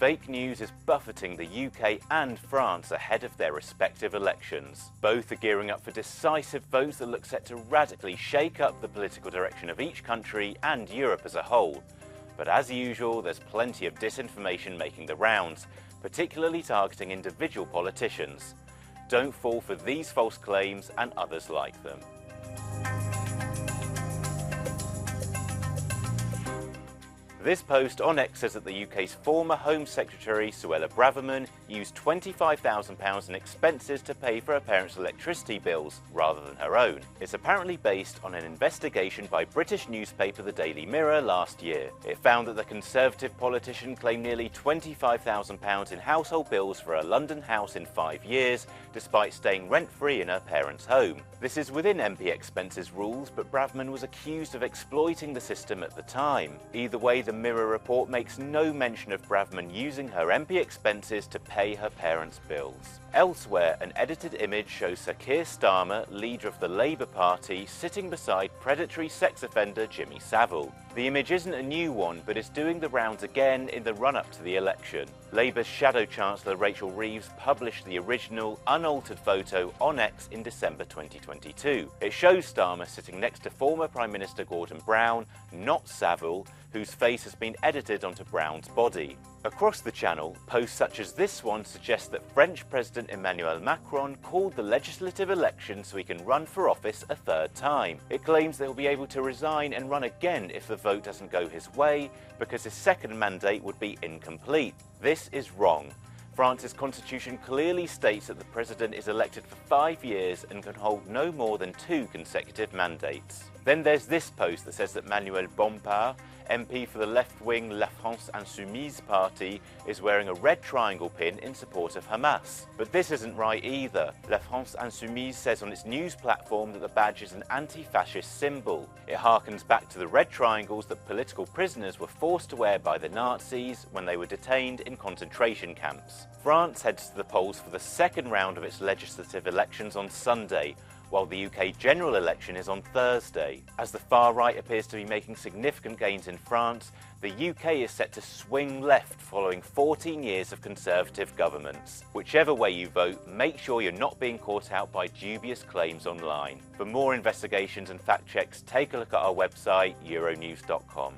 Fake news is buffeting the UK and France ahead of their respective elections. Both are gearing up for decisive votes that look set to radically shake up the political direction of each country and Europe as a whole. But as usual, there's plenty of disinformation making the rounds, particularly targeting individual politicians. Don't fall for these false claims and others like them. This post on X says that the UK's former Home Secretary, Suella Braverman, used £25,000 in expenses to pay for her parents' electricity bills, rather than her own. It's apparently based on an investigation by British newspaper The Daily Mirror last year. It found that the Conservative politician claimed nearly £25,000 in household bills for a London house in 5 years, despite staying rent-free in her parents' home. This is within MP expenses rules, but Braverman was accused of exploiting the system at the time. Either way, the Mirror report makes no mention of Braverman using her MP expenses to pay her parents' bills. Elsewhere, an edited image shows Sir Keir Starmer, leader of the Labour Party, sitting beside predatory sex offender Jimmy Savile. The image isn't a new one, but is doing the rounds again in the run-up to the election. Labour's Shadow Chancellor Rachel Reeves published the original, unaltered photo on X in December 2022. It shows Starmer sitting next to former Prime Minister Gordon Brown, not Savile, whose face has been edited onto Brown's body. Across the channel, posts such as this one suggest that French President Emmanuel Macron called the legislative election so he can run for office a third time. It claims that he'll be able to resign and run again if the vote doesn't go his way, because his second mandate would be incomplete. This is wrong. France's constitution clearly states that the president is elected for 5 years and can hold no more than 2 consecutive mandates. Then there's this post that says that Manuel Bompard, MP for the left-wing La France Insoumise party, is wearing a red triangle pin in support of Hamas. But this isn't right either. La France Insoumise says on its news platform that the badge is an anti-fascist symbol. It harkens back to the red triangles that political prisoners were forced to wear by the Nazis when they were detained in concentration camps. France heads to the polls for the second round of its legislative elections on Sunday, while the UK general election is on Thursday. As the far right appears to be making significant gains in France, the UK is set to swing left following 14 years of Conservative governments. Whichever way you vote, make sure you're not being caught out by dubious claims online. For more investigations and fact checks, take a look at our website, euronews.com.